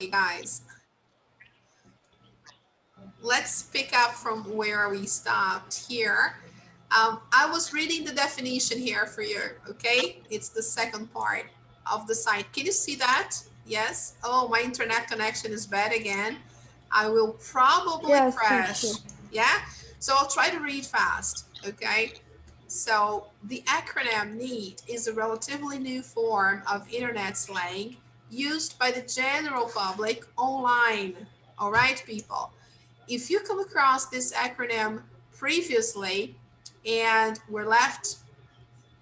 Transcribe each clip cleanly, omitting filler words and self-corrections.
guys, let's pick up from where we stopped here. I was reading the definition here for you, okay? It's the second part of the site. Can you see that? Yes? Oh, my internet connection is bad again. I will probably Yes, crash. teacher. Yeah? So I'll try to read fast, okay? So the acronym NEET is a relatively new form of internet slang used by the general public online. All right, people. If you come across this acronym previously and were left,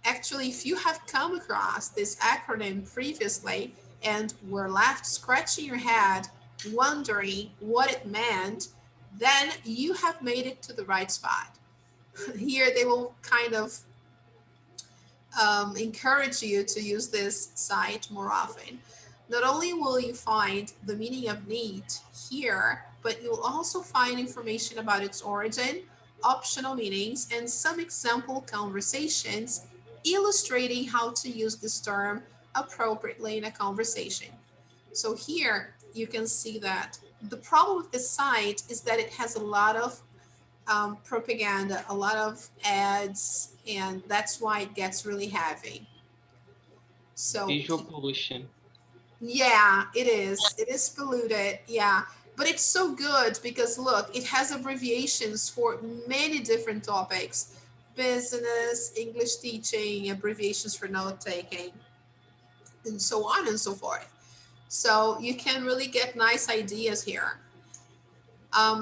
actually, if you have come across this acronym previously and were left scratching your head, wondering what it meant, then you have made it to the right spot. Here, they will kind of encourage you to use this site more often. Not only will you find the meaning of NEET here, but you'll also find information about its origin, optional meanings, and some example conversations illustrating how to use this term appropriately in a conversation. So here you can see that the problem with this site is that it has a lot of propaganda, a lot of ads, and that's why it gets really heavy. So, Visual pollution. yeah, it is. It is polluted. Yeah. But it's so good because look, it has abbreviations for many different topics: business, English teaching, abbreviations for note taking, and so on and so forth. So you can really get nice ideas here.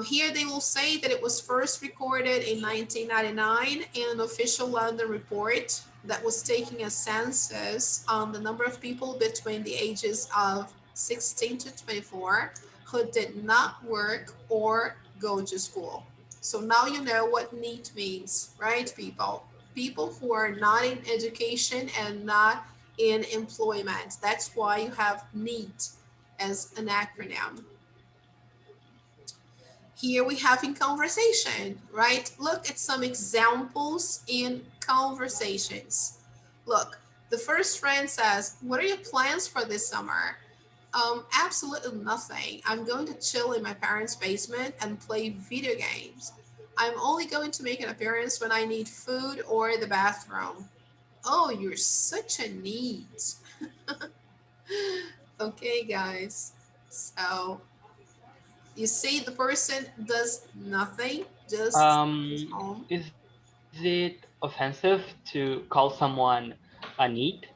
Here they will say that it was first recorded in 1999 in an official London report that was taking a census on the number of people between the ages of 16 to 24 who did not work or go to school. So now you know what NEET means, right, people? People who are not in education and not in employment. That's why you have NEET as an acronym. Here we have in conversation, right? Look at some examples in conversations. Look, the first friend says, "What are your plans for this summer?" Absolutely nothing. I'm going to chill in my parents' basement and play video games. I'm only going to make an appearance when I need food or the bathroom. Oh, you're such a neat. Okay, guys. So you see, the person does nothing, just stays home. Is it offensive to call someone a NEET?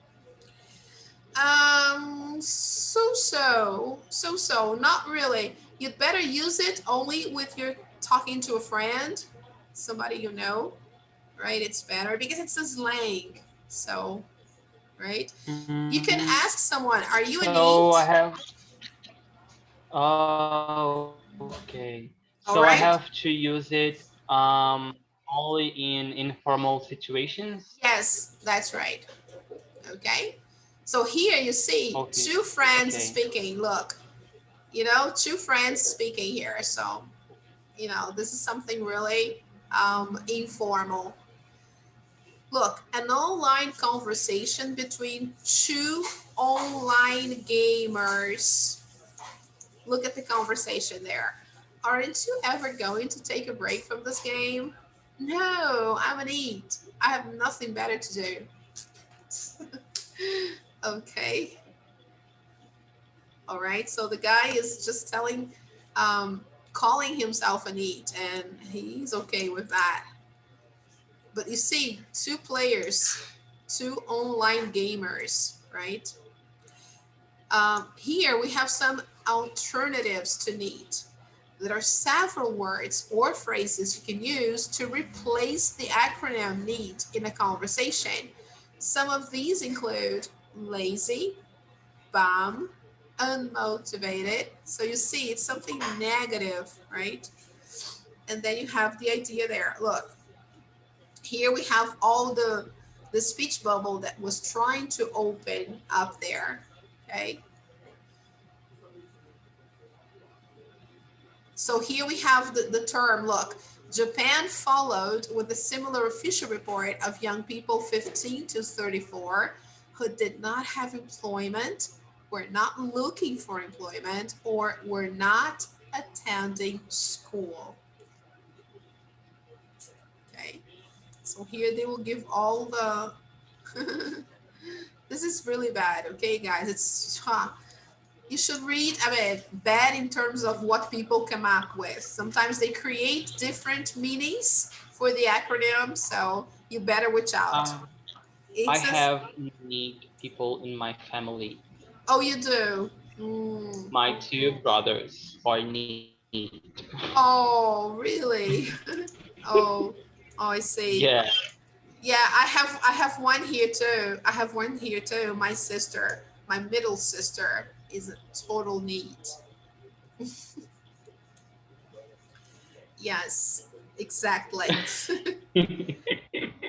So, not really. You'd better use it only with your talking to a friend, somebody you know, right? It's better because it's a slang. So, right? You can Mm, ask someone, "Are you a so I neat?" have. Okay. All So I right. have to use it only in informal situations. Yes, that's right. Okay. So here you see Okay. two friends Okay. speaking. Look, two friends speaking here. So, this is something really informal. Look, an online conversation between two online gamers. Look at the conversation there. Aren't you ever going to take a break from this game? No, I'm an eat. I have nothing better to do. Okay. All right. So the guy is just calling himself a neat, and he's okay with that. But you see, two players, two online gamers, right? Here we have some alternatives to NEET. There are several words or phrases you can use to replace the acronym NEET in a conversation. Some of these include lazy, bum, unmotivated. So you see, it's something negative, right? And then you have the idea there. Look, here we have all the speech bubble that was trying to open up there. Okay. So here we have the term, look, Japan followed with a similar official report of young people 15 to 34 who did not have employment we're not looking for employment, or we're not attending school. Okay, so here they will give all the this is really bad. Okay, guys, it's you should read a bit bad in terms of what people come up with. Sometimes they create different meanings for the acronym, so you better watch out. Um, It I says, have need people in my family. oh, you do. Mm. My two brothers are need. Oh, really? Oh, oh, I see. Yeah. Yeah, I have one here too. I have one here too. My sister, my middle sister, is a total neat. Yes, exactly.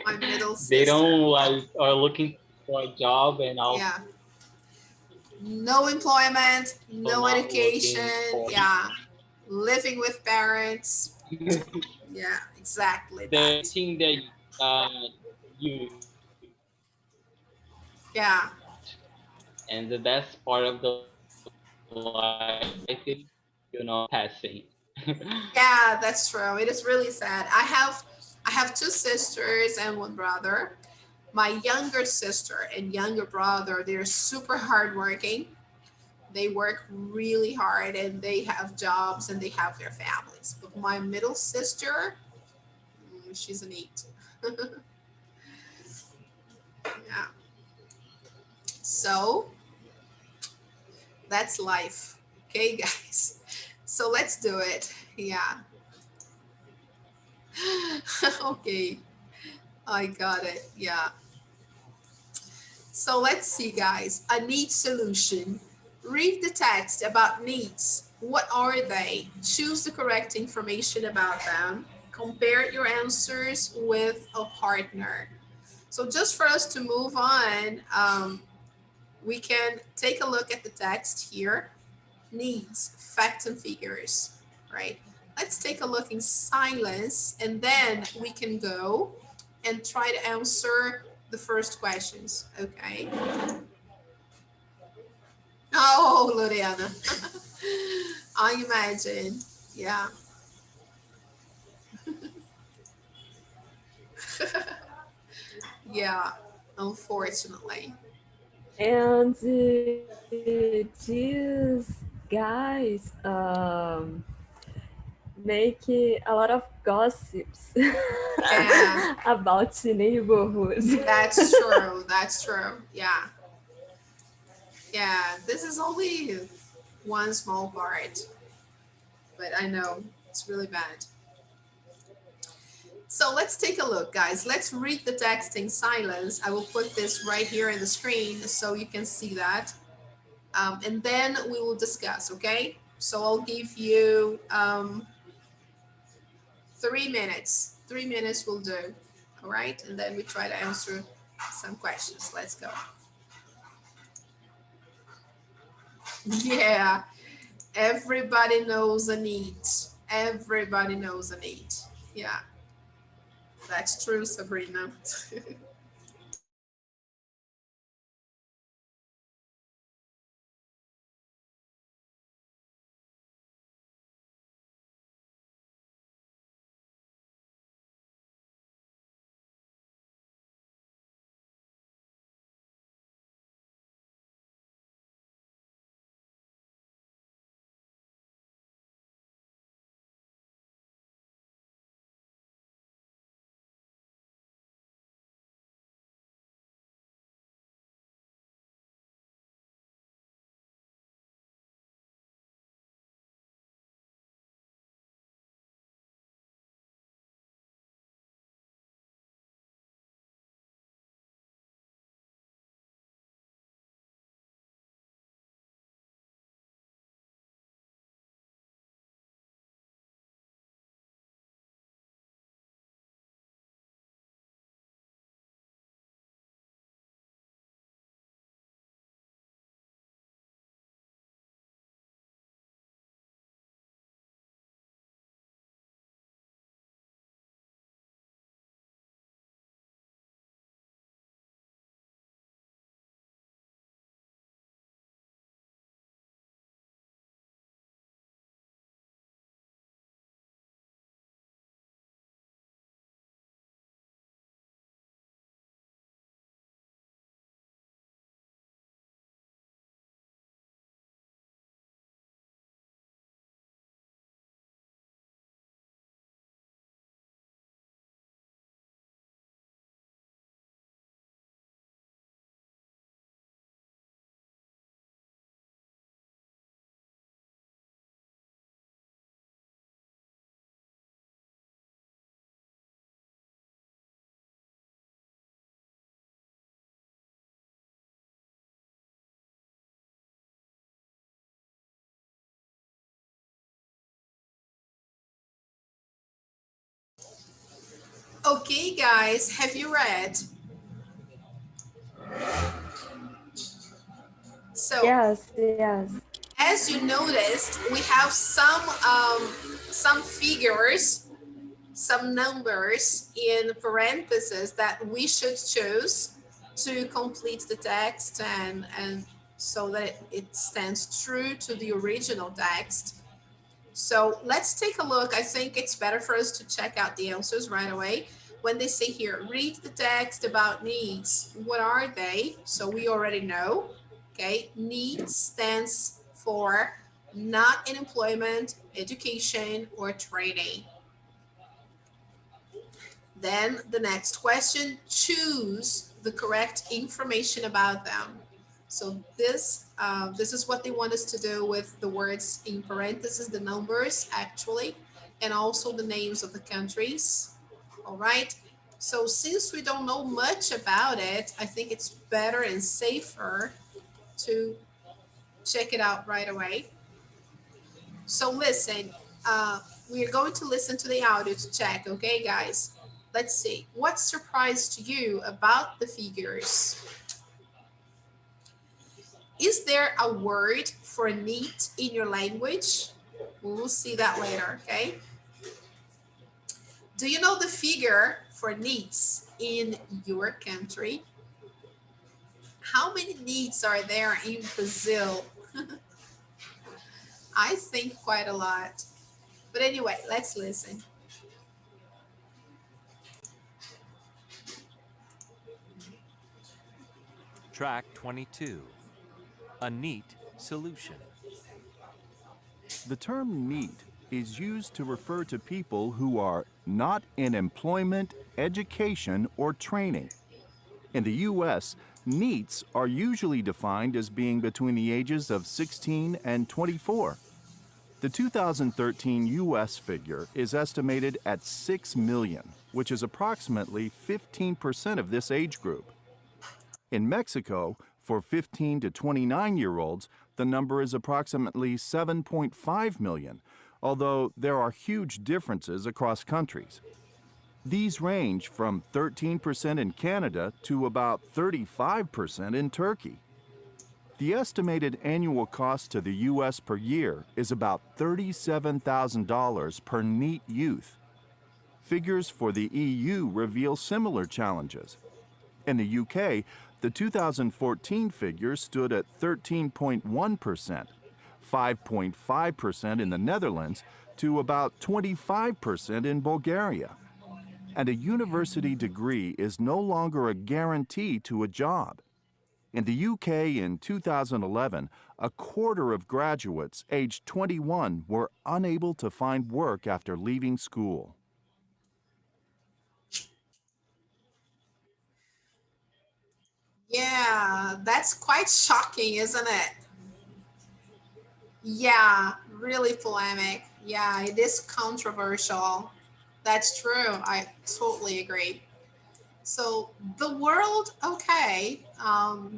My middle They don't sister. like are looking for a job and also Yeah. No employment, no not education. looking for Yeah. Living with parents. Yeah, exactly the that. thing that you Yeah. and the best part of the life is passing. Yeah, that's true. It is really sad. I have two sisters and one brother. My younger sister and younger brother, they're super hardworking. They work really hard and they have jobs and they have their families. But my middle sister, she's a neat. Yeah. So that's life. Okay, guys. So let's do it. Yeah. Okay. I got it. Yeah. So let's see, guys. A neat solution. Read the text about needs. What are they? Choose the correct information about them. Compare your answers with a partner. So just for us to move on, we can take a look at the text here. Needs, facts and figures, right? Let's take a look in silence and then we can go and try to answer the first questions, okay? Oh, Loriana. I imagine. Yeah. Yeah, unfortunately. And these guys make a lot of gossips Yeah, about the neighborhood. that's true. That's true. Yeah. Yeah. This is only one small part, but I know it's really bad. So let's take a look, guys. Let's read the text in silence. I will put this right here in the screen so you can see that. And then we will discuss, okay? So I'll give you 3 minutes. 3 minutes will do, all right? And then we try to answer some questions. Let's go. Yeah, everybody knows a need. Everybody knows a need. Yeah, that's true, Sabrina. Okay, guys, have you read? So, Yes, yes. as you noticed, we have some figures, some numbers in parentheses that we should choose to complete the text and so that it stands true to the original text. So let's take a look. I think it's better for us to check out the answers right away. When they say here, read the text about needs, what are they? So we already know. Okay, needs stands for not in employment, education, or training. Then the next question, choose the correct information about them. So this is what they want us to do with the words in parentheses, the numbers actually, and also the names of the countries. All right. So since we don't know much about it, I think it's better and safer to check it out right away. So listen, we are going to listen to the audio to check, okay, guys? Let's see. What surprised you about the figures? Is there a word for neat in your language? We'll see that later, okay? Do you know the figure for needs in your country? How many needs are there in Brazil? I think quite a lot. But anyway, let's listen. Track 22. A neat solution. The term NEET is used to refer to people who are not in employment, education, or training. In the U.S., NEETs are usually defined as being between the ages of 16 and 24. The 2013 U.S. figure is estimated at 6 million, which is approximately 15% of this age group. In Mexico, for 15 to 29-year-olds, the number is approximately 7.5 million, although there are huge differences across countries. These range from 13% in Canada to about 35% in Turkey. The estimated annual cost to the U.S. per year is about $37,000 per NEET youth. Figures for the EU reveal similar challenges. In the UK, the 2014 figure stood at 13.1%, 5.5% in the Netherlands, to about 25% in Bulgaria. And a university degree is no longer a guarantee to a job. In the UK in 2011, a quarter of graduates aged 21 were unable to find work after leaving school. Yeah, that's quite shocking, isn't it? Yeah, really polemic. Yeah, it is controversial. That's true. I totally agree. So the world, okay,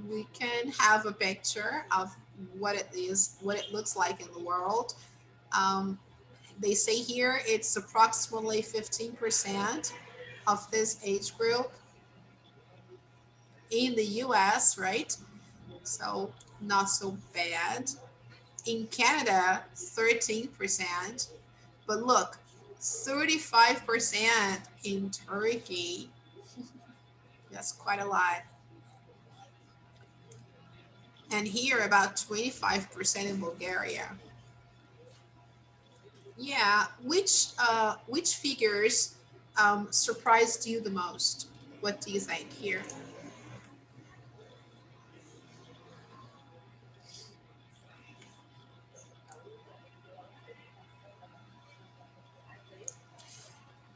we can have a picture of what it is, what it looks like in the world. Um, they say here it's approximately 15% of this age group in the US, right? So not so bad. In Canada, 13%. But look, 35% in Turkey. That's quite a lot. And here, about 25% in Bulgaria. Yeah, which figures surprised you the most? What do you think here?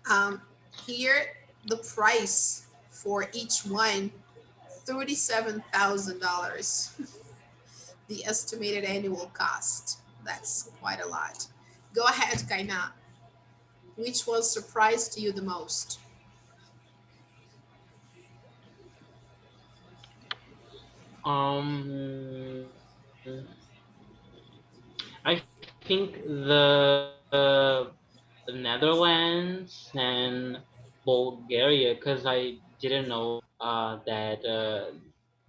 Um, Here, the price for each one, $37,000. The estimated annual cost. That's quite a lot. Go ahead, Kaina. Which was surprised you the most? Um, I think the Netherlands and Bulgaria because I didn't know that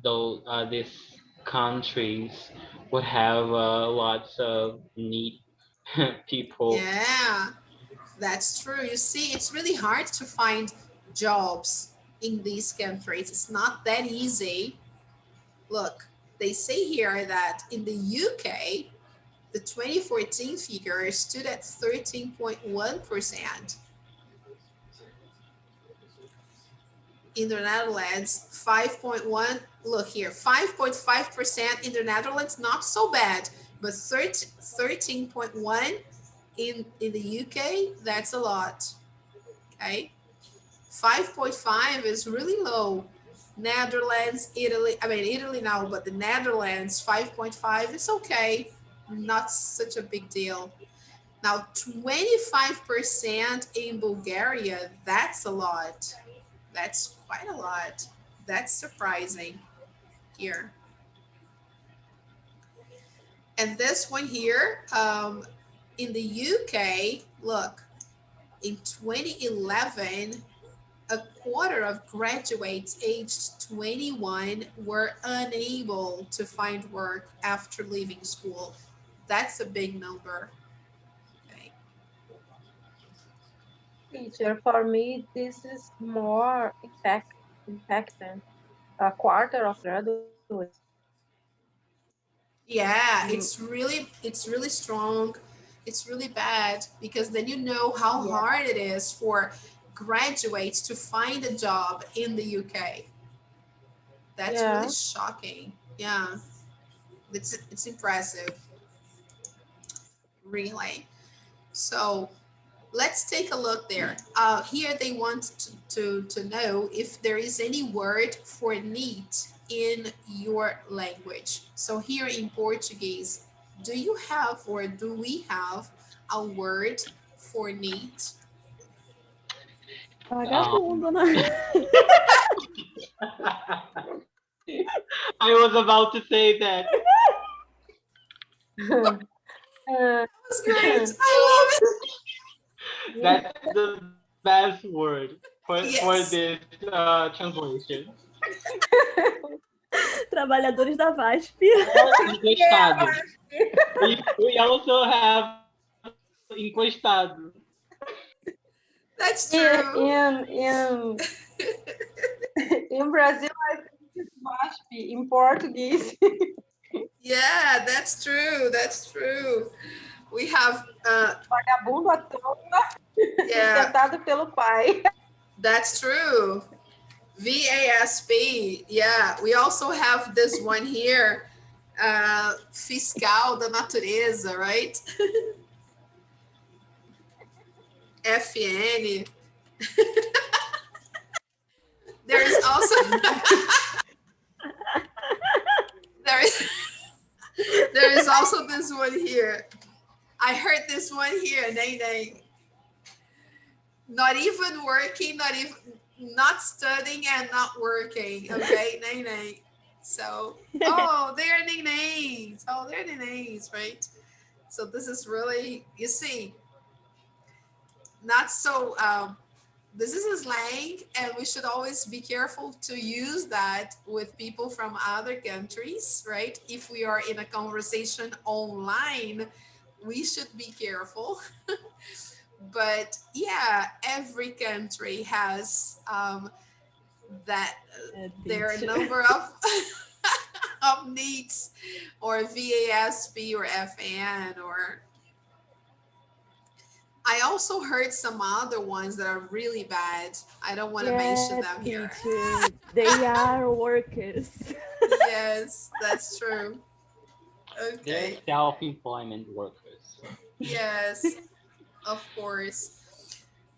though these countries would have lots of neat people. Yeah, that's true. You see, it's really hard to find jobs in these countries. It's not that easy. Look, they say here that in the UK, the 2014 figure stood at 13.1%. In the Netherlands, 5.1. Look here, 5.5% in the Netherlands, not so bad, but 13.1 in the UK, that's a lot. Okay, 5.5 is really low. Netherlands, Italy, I mean Italy now, but the Netherlands 5.5 is okay, not such a big deal. Now 25% in Bulgaria, that's a lot. That's quite a lot. That's surprising here. And this one here, in the UK, look, in 2011, a quarter of graduates aged 21 were unable to find work after leaving school. That's a big number. Okay. Teacher, for me, this is more impacting. A quarter of graduates. Yeah, Mm, it's really strong. It's really bad because then you know how yeah, hard it is for graduates to find a job in the UK. That's really yeah. shocking. Yeah, it's impressive, really. So let's take a look there. Here they want to know if there is any word for neat in your language. So here in Portuguese, do you have or do we have a word for neat? Um, Vagabundo, né? I was about to say that. Uh, That's great. I love it. That's the best word for this Yes. translation. Trabalhadores da VASP. Or yeah, encostado. We also have encostado. That's in true. in in in Brazil, I think it must be in Portuguese. Yeah, that's true. That's true. We have Vagabundo à toa, yeah, sustentado pelo pai. that's true. VASP. Yeah, we also have this one here, fiscal da natureza, right? FN. There is also there is there is also this one here. I heard this one here, nay nay. Not even working, not studying and not working. Okay, nay nay. So oh, they're nays. Oh, they're nays, right? So this is really, you see, not so this is a slang, and we should always be careful to use that with people from other countries, right? If we are in a conversation online, we should be careful. But yeah, every country has that É, their bitch. number of of needs, or VASP or FN, or I also heard some other ones that are really bad. I don't want to mention Yes, them here. bitch. They are workers. Yes, that's true. They're Okay. self-employment workers. Yes, of course.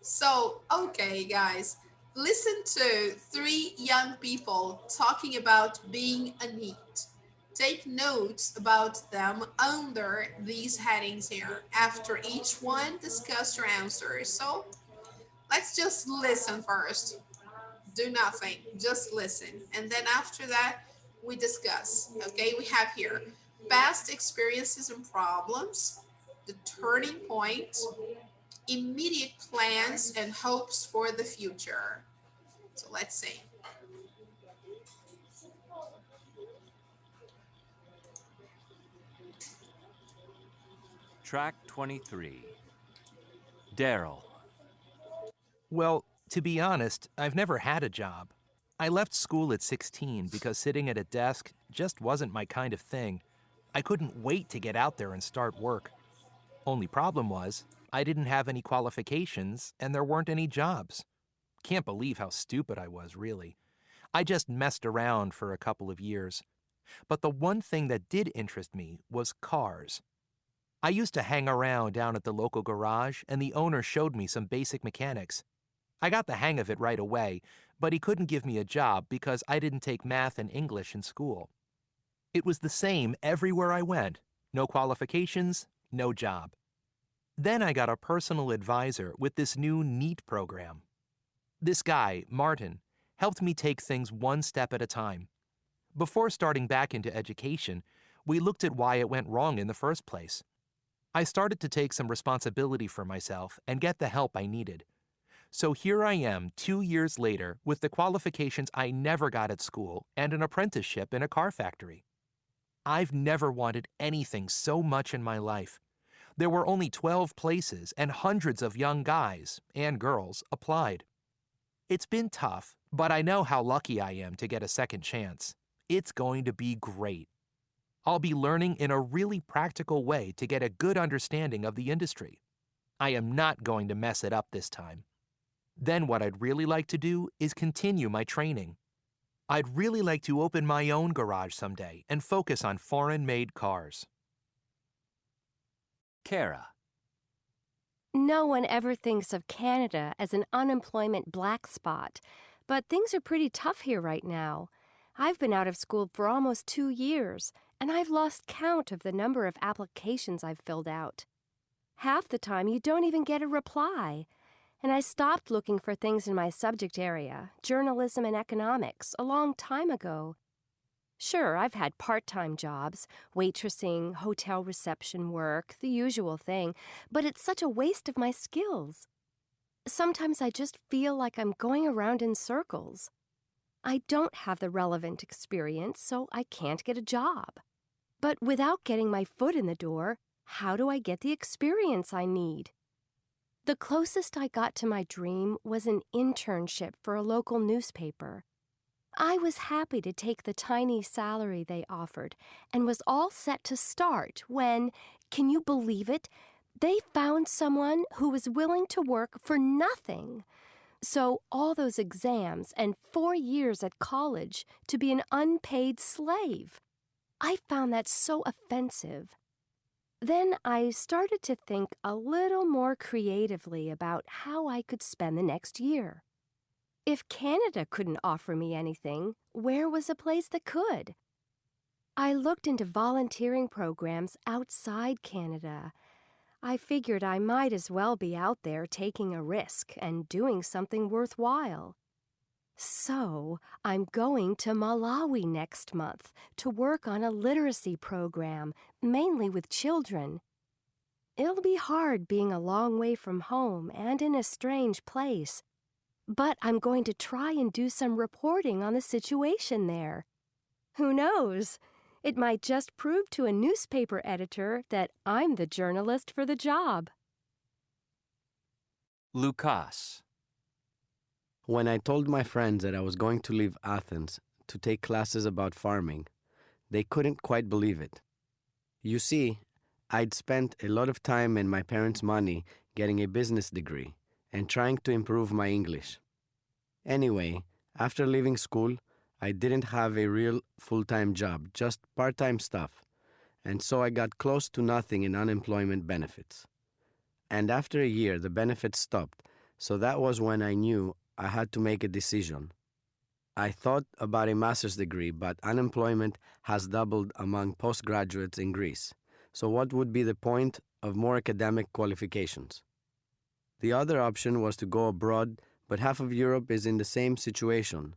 So, okay, guys, listen to three young people talking about being a NEET. Take notes about them under these headings here. After each one, discuss your answers. So, let's just listen first. Do nothing, just listen. And then after that, we discuss. Okay, we have here past experiences and problems, the turning point, immediate plans and hopes for the future. So let's see. Track 23. Daryl. Well, to be honest, I've never had a job. I left school at 16 because sitting at a desk just wasn't my kind of thing. I couldn't wait to get out there and start work. Only problem was, I didn't have any qualifications and there weren't any jobs. Can't believe how stupid I was, really. I just messed around for a couple of years. But the one thing that did interest me was cars. I used to hang around down at the local garage, and the owner showed me some basic mechanics. I got the hang of it right away, but he couldn't give me a job because I didn't take math and English in school. It was the same everywhere I went. No qualifications, no job. Then I got a personal advisor with this new NEET program. This guy, Martin, helped me take things one step at a time. Before starting back into education, we looked at why it went wrong in the first place. I started to take some responsibility for myself and get the help I needed. So here I am 2 years later with the qualifications I never got at school and an apprenticeship in a car factory. I've never wanted anything so much in my life. There were only 12 places and hundreds of young guys and girls applied. It's been tough, but I know how lucky I am to get a second chance. It's going to be great. I'll be learning in a really practical way to get a good understanding of the industry. I am not going to mess it up this time. Then what I'd really like to do is continue my training. I'd really like to open my own garage someday and focus on foreign-made cars. Kara. No one ever thinks of Canada as an unemployment black spot, but things are pretty tough here right now. I've been out of school for almost 2 years, and I've lost count of the number of applications I've filled out. Half the time you don't even get a reply. And I stopped looking for things in my subject area, journalism and economics, a long time ago. Sure, I've had part-time jobs, waitressing, hotel reception work, the usual thing, but it's such a waste of my skills. Sometimes I just feel like I'm going around in circles. I don't have the relevant experience, so I can't get a job. But without getting my foot in the door, how do I get the experience I need? The closest I got to my dream was an internship for a local newspaper. I was happy to take the tiny salary they offered and was all set to start when, can you believe it, they found someone who was willing to work for nothing. So all those exams and 4 years at college to be an unpaid slave. I found that so offensive. Then I started to think a little more creatively about how I could spend the next year. If Canada couldn't offer me anything, where was a place that could? I looked into volunteering programs outside Canada. I figured I might as well be out there taking a risk and doing something worthwhile. So, I'm going to Malawi next month to work on a literacy program, mainly with children. It'll be hard being a long way from home and in a strange place, but I'm going to try and do some reporting on the situation there. Who knows? It might just prove to a newspaper editor that I'm the journalist for the job. Lukas. When I told my friends that I was going to leave Athens to take classes about farming, they couldn't quite believe it. You see, I'd spent a lot of time and my parents' money getting a business degree and trying to improve my English. Anyway, after leaving school, I didn't have a real full-time job, just part-time stuff, and so I got close to nothing in unemployment benefits. And after a year, the benefits stopped, so that was when I knew I had to make a decision. I thought about a master's degree, but unemployment has doubled among postgraduates in Greece. So what would be the point of more academic qualifications? The other option was to go abroad, but half of Europe is in the same situation,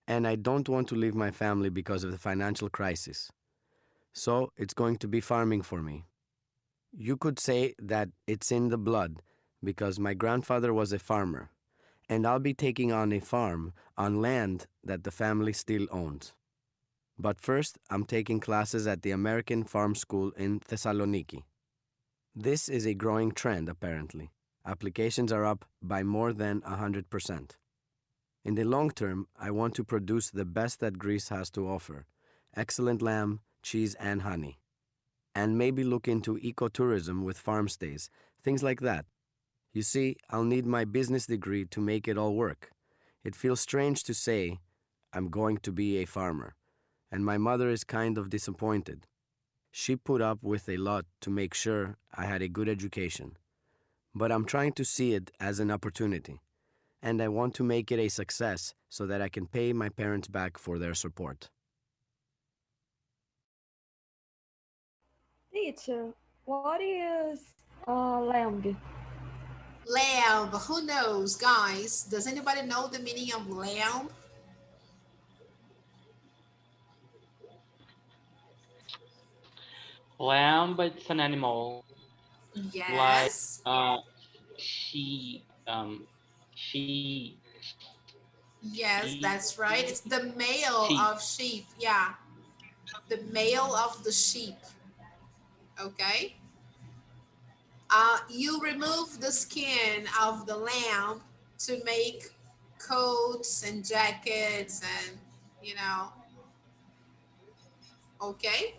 and I don't want to leave my family because of the financial crisis. So it's going to be farming for me. You could say that it's in the blood, because my grandfather was a farmer, and I'll be taking on a farm on land that the family still owns. But first, I'm taking classes at the American Farm School in Thessaloniki. This is a growing trend, apparently. Applications are up by more than 100%. In the long term, I want to produce the best that Greece has to offer: excellent lamb, cheese, and honey. And maybe look into ecotourism with farm stays, things like that. You see, I'll need my business degree to make it all work. It feels strange to say I'm going to be a farmer, and my mother is kind of disappointed. She put up with a lot to make sure I had a good education. But I'm trying to see it as an opportunity, and I want to make it a success so that I can pay my parents back for their support. Teacher, what is lamb? Lamb, who knows, guys? Does anybody know the meaning of lamb? Lamb, it's an animal like Yes. sheep, sheep, Yes, that's right. It's the sheep. male of sheep. Yeah, the male of the sheep. Okay. You remove the skin of the lamb to make coats and jackets and, you know, okay.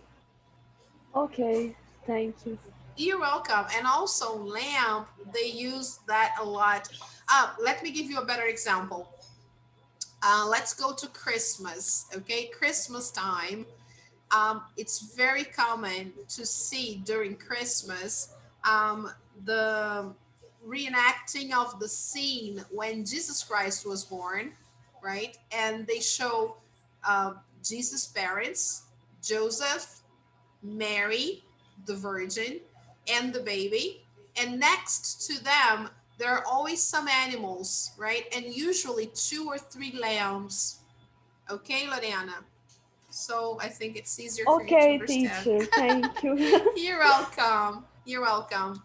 Okay, thank you. You're welcome. And also, lamb, they use that a lot. Let me give you a better example. Let's go to Christmas. Okay, Christmas time. It's very common to see during Christmas the reenacting of the scene when Jesus Christ was born, right? And they show Jesus' parents, Joseph, Mary, the Virgin, and the baby. And next to them, there are always some animals, right? And usually two or three lambs. Okay, Lorena? So I think it's easier for you to Okay, understand. teacher, thank you. You're welcome. You're welcome.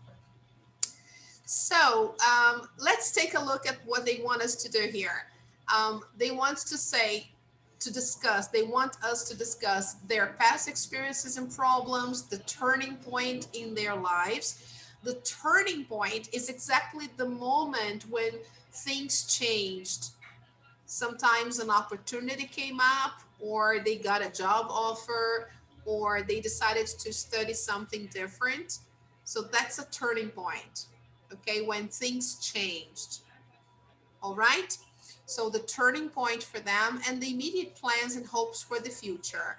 So let's take a look at what they want us to do here. They want to say, to discuss, they want us to discuss their past experiences and problems, the turning point in their lives. The turning point is exactly the moment when things changed. Sometimes an opportunity came up, or they got a job offer, or they decided to study something different. So that's a turning point, okay, when things changed. All right. So the turning point for them and the immediate plans and hopes for the future.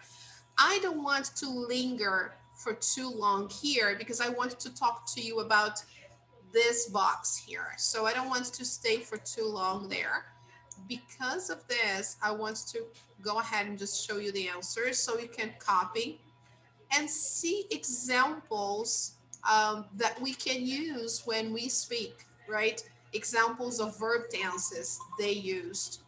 I don't want to linger for too long here because I want to talk to you about this box here. So I don't want to stay for too long there. Because of this, I want to go ahead and just show you the answers so you can copy and see examples that we can use when we speak, right? Examples of verb tenses they used.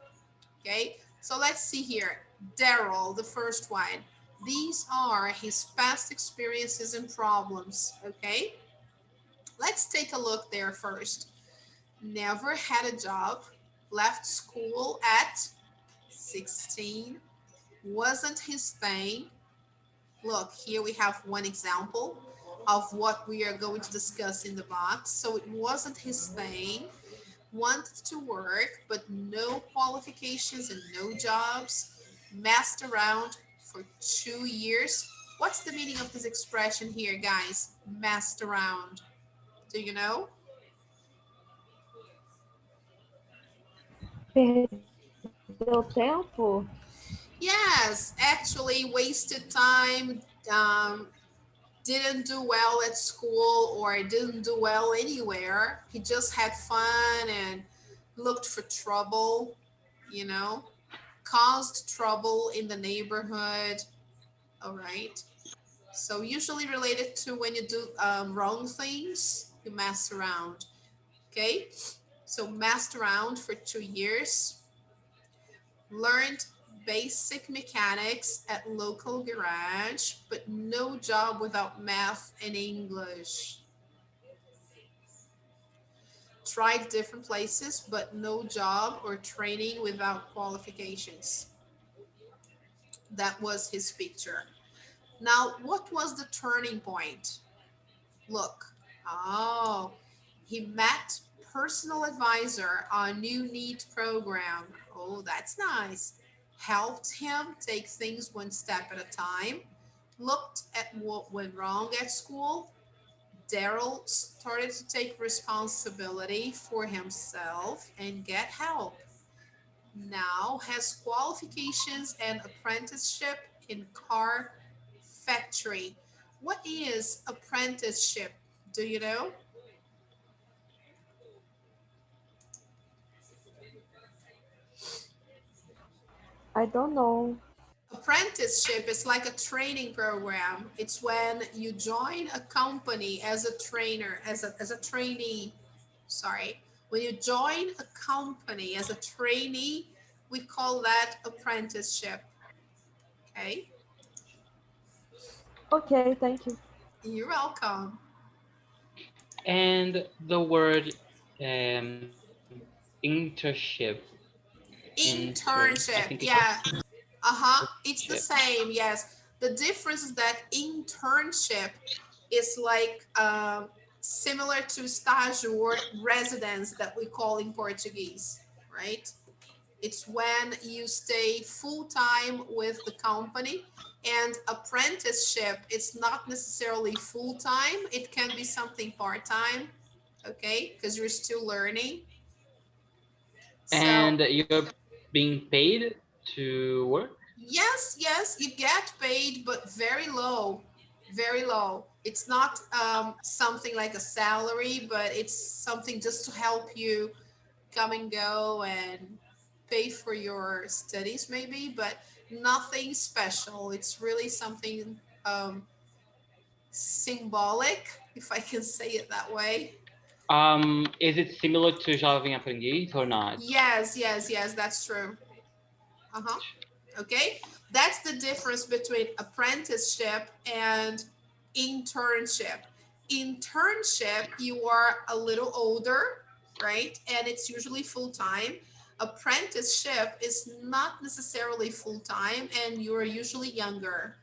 Okay, so let's see here. Daryl, the first one. These are his past experiences and problems. Okay, let's take a look there first. Never had a job, left school at 16, wasn't his thing. Look, here we have one example of what we are going to discuss in the box. So it wasn't his thing, wanted to work, but no qualifications and no jobs, messed around for 2 years. What's the meaning of this expression here, guys? Messed around. Do you know? Perdeu tempo? Yes, actually wasted time, um, didn't do well at school or didn't do well anywhere. He just had fun and looked for trouble, you know, caused trouble in the neighborhood. All right. So, usually related to when you do wrong things, you mess around. Okay. So, messed around for 2 years, learned basic mechanics at local garage, but no job without math and English. tried different places, but no job or training without qualifications. That was his picture. Now, what was the turning point? Look, oh, he met personal advisor on new NEET program. Oh, that's nice. Helped him take things one step at a time. Looked at what went wrong at school. Daryl started to take responsibility for himself and get help. Now has qualifications and apprenticeship in car factory. What is apprenticeship? Do you know? I don't know. Apprenticeship is like a training program. It's when you join a company as a trainer, as a trainee. Sorry. When you join a company as a trainee, we call that apprenticeship. Okay? Okay, thank you. You're welcome. And the word internship. I think it's Internship. Yeah. It's the internship. same. Yes. The difference is that internship is like similar to estágio or residence that we call in Portuguese, right? It's when you stay full time with the company. And apprenticeship, it's not necessarily full time. It can be something part time, okay? Because you're still learning. So And you're being paid to work. yes, yes, you get paid, but very low, very low. It's not something like a salary, but it's something just to help you come and go and pay for your studies, maybe, but nothing special. It's really something symbolic, if I can say it that way. Is it similar to Jovem Aprendiz or not? Yes, yes, yes, that's true. Uh-huh. Okay, that's the difference between apprenticeship and internship. Internship, you are a little older, right? And it's usually full time. Apprenticeship is not necessarily full time, and you are usually younger.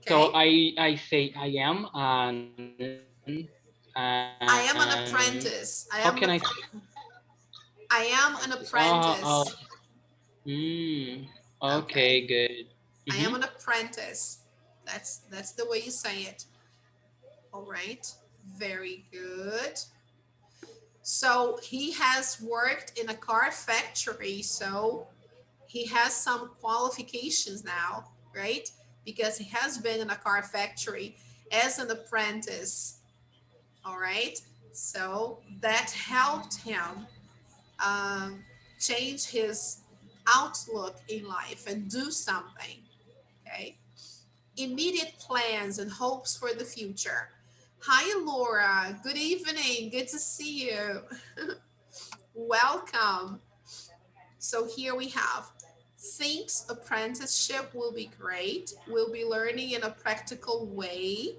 So Okay, I say I am I am an and apprentice. how can I I am an apprentice? apprentice. Okay, Okay, good. I am Mm-hmm. an apprentice. That's the way you say it. All right, very good. So he has worked in a car factory, so he has some qualifications now, right? Because he has been in a car factory as an apprentice. All right, so that helped him um, change his outlook in life and do something. Okay, immediate plans and hopes for the future. Hi, Laura. Good evening. Good to see you. Welcome. So here we have thinks apprenticeship will be great. We'll be learning in a practical way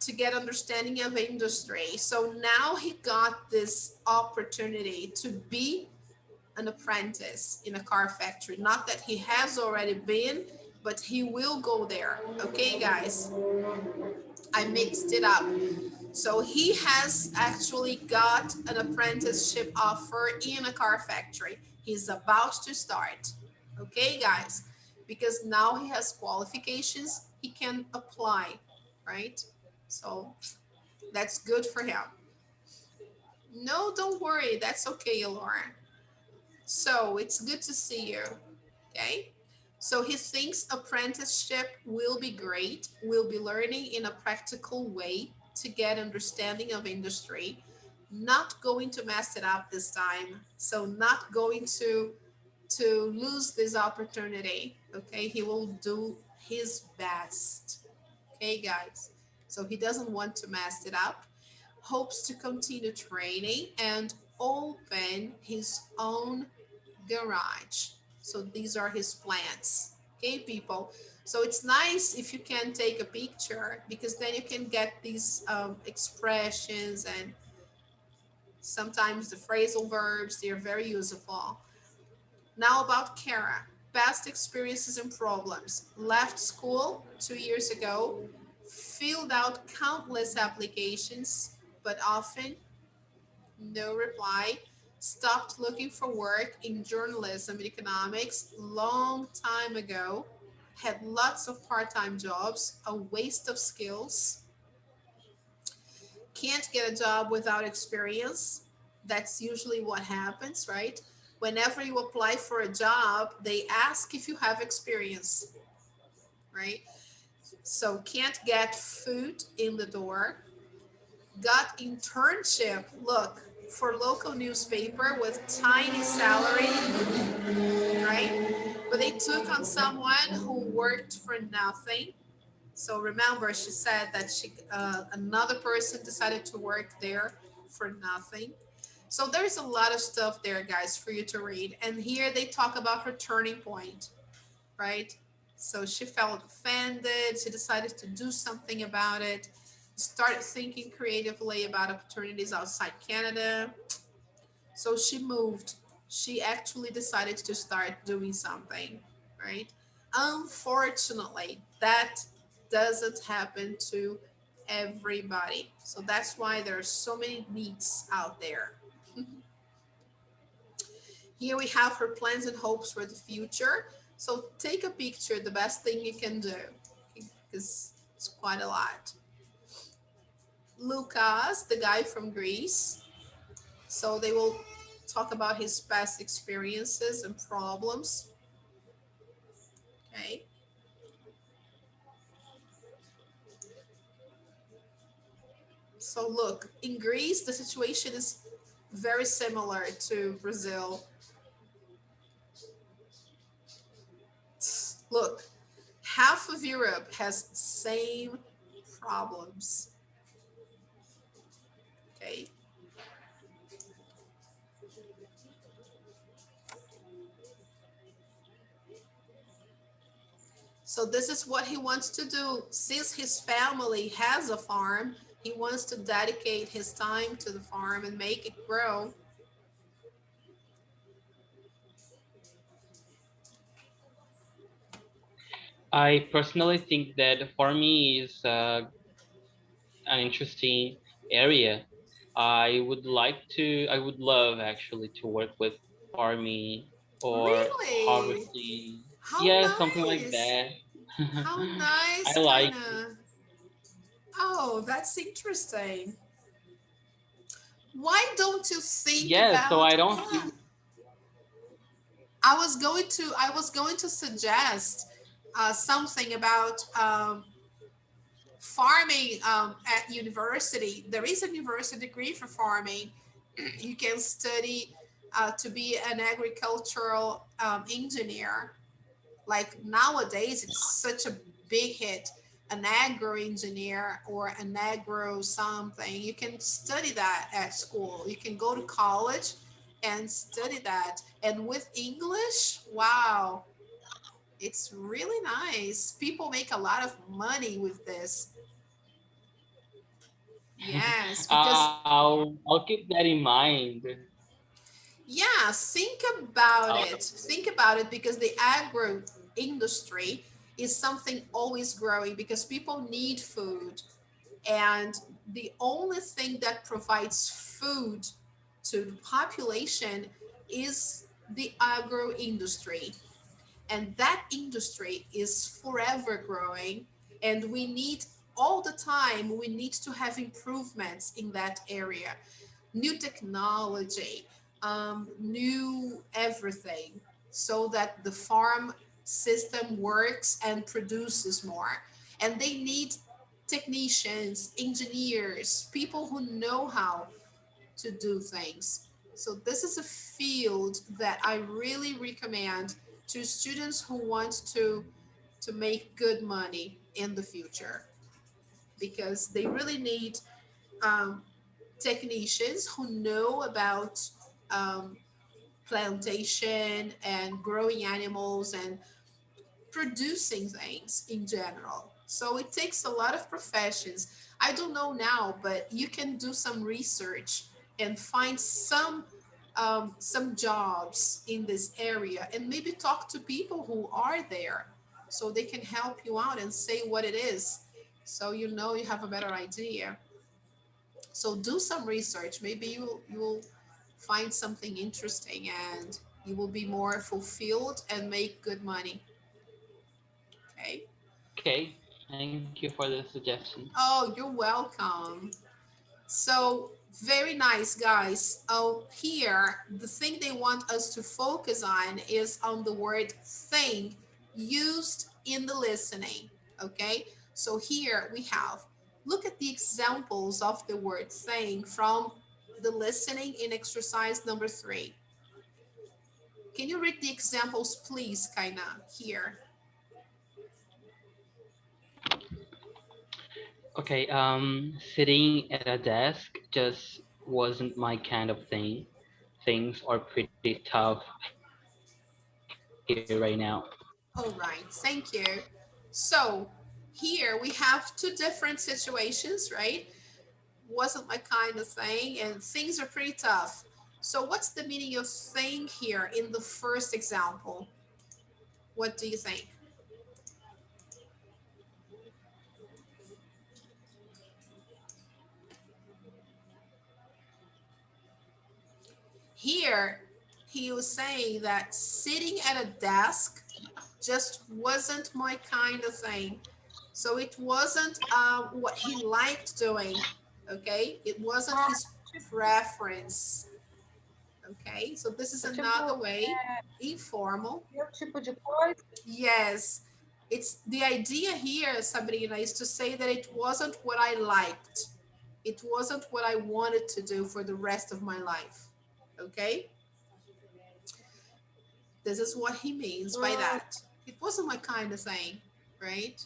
to get understanding of industry. So now he got this opportunity to be an apprentice in a car factory. Not that he has already been, but he will go there. Okay, guys, I mixed it up. So he has actually got an apprenticeship offer in a car factory. He's about to start. Okay, guys, because now he has qualifications, he can apply, right? So that's good for him. No, don't worry. That's okay, Laura. So it's good to see you. Okay. So he thinks apprenticeship will be great. We'll be learning in a practical way to get understanding of industry. Not going to mess it up this time. So not going to lose this opportunity. Okay. He will do his best. Okay, guys. So he doesn't want to mess it up. Hopes to continue training and open his own garage. So these are his plans. Okay, people. So it's nice if you can take a picture because then you can get these expressions and sometimes the phrasal verbs. They are very useful. Now about Kara. Past experiences and problems. Left school 2 years ago. Filled out countless applications, but often no reply. Stopped looking for work in journalism and economics long time ago. Had lots of part-time jobs, a waste of skills. Can't get a job without experience. That's usually what happens, right? Whenever you apply for a job, they ask if you have experience, right? So can't get foot in the door. Got internship, look, for local newspaper with tiny salary, right? But they took on someone who worked for nothing. So remember, she said that another person decided to work there for nothing. So there's a lot of stuff there, guys, for you to read. And here they talk about her turning point, right? So she felt offended. She decided to do something about it. Started thinking creatively about opportunities outside Canada. So she moved. She actually decided to start doing something, right? Unfortunately, that doesn't happen to everybody. So that's why there are so many needs out there. Here we have her plans and hopes for the future. So take a picture, the best thing you can do, because it's quite a lot. Lucas, the guy from Greece. So they will talk about his past experiences and problems. Okay. So look, in Greece, the situation is very similar to Brazil. Look, half of Europe has the same problems. Okay. So this is what he wants to do. Since his family has a farm, he wants to dedicate his time to the farm and make it grow. I personally think that farming is an interesting area. I would love actually to work with farming or Really? harvesting. How Yeah, something like nice. that. How nice, I like, kind of. Oh, that's interesting. Why don't you think yeah, so about, I don't yeah. see. I was going to suggest something about farming at university. There is a university degree for farming. You can study to be an agricultural engineer. Like nowadays, it's such a big hit. An agro engineer or an agro something. You can study that at school. You can go to college and study that. And with English, wow, it's really nice. People make a lot of money with this. Yes, because I'll keep that in mind. yeah, think about I'll, it. Think about it because the agro industry is something always growing because people need food. And the only thing that provides food to the population is the agro industry. And that industry is forever growing. And we need all the time, we need to have improvements in that area, new technology, new everything, so that the farm system works and produces more. And they need technicians, engineers, people who know how to do things. So this is a field that I really recommend to students who want to make good money in the future because they really need um, technicians who know about um, plantation and growing animals and producing things in general. So it takes a lot of professions. I don't know now, but you can do some research and find some jobs in this area, and maybe talk to people who are there so they can help you out and say what it is, so you know you have a better idea. So do some research. Maybe you'll find something interesting, and you will be more fulfilled and make good money. Okay. Okay, thank you for the suggestion. Oh, you're welcome. So very nice, guys. Oh, here the thing they want us to focus on is on the word thing used in the listening. Okay. So here we have, look at the examples of the word thing from the listening in exercise number 3. Can you read the examples, please, Kaina, here? Okay, sitting at a desk just wasn't my kind of thing. Things are pretty tough here right now. All right, thank you. So here we have two different situations, right? Wasn't my kind of thing, and things are pretty tough. So what's the meaning of thing here in the first example? What do you think? Here, he was saying that sitting at a desk just wasn't my kind of thing. So it wasn't what he liked doing. Okay, it wasn't Ah, his tipo, preference. Okay, so this is another tipo, way, informal. meu tipo de coisa. Yes, it's the idea here, Sabrina, is to say that it wasn't what I liked. It wasn't what I wanted to do for the rest of my life. Okay, this is what he means by Hum, that. It wasn't my kind of thing, right?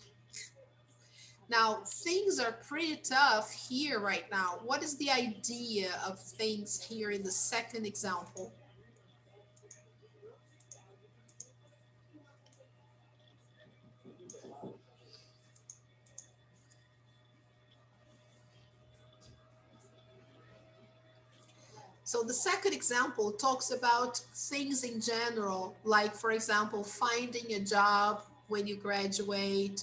Now, things are pretty tough here right now. What is the idea of things here in the second example? So the second example talks about things in general, like, for example, finding a job when you graduate,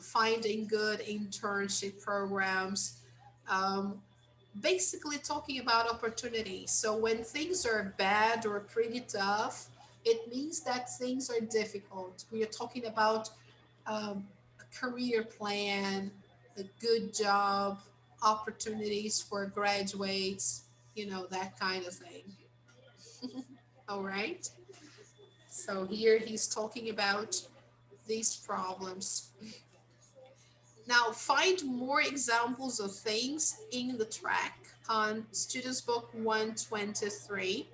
finding good internship programs, um, basically talking about opportunities. So when things are bad or pretty tough, it means that things are difficult. We are talking about a career plan, a good job, opportunities for graduates, that kind of thing. All right. So here he's talking about these problems. Now find more examples of things in the track on Students Book 123.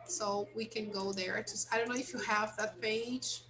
So we can go there. I don't know if you have that page.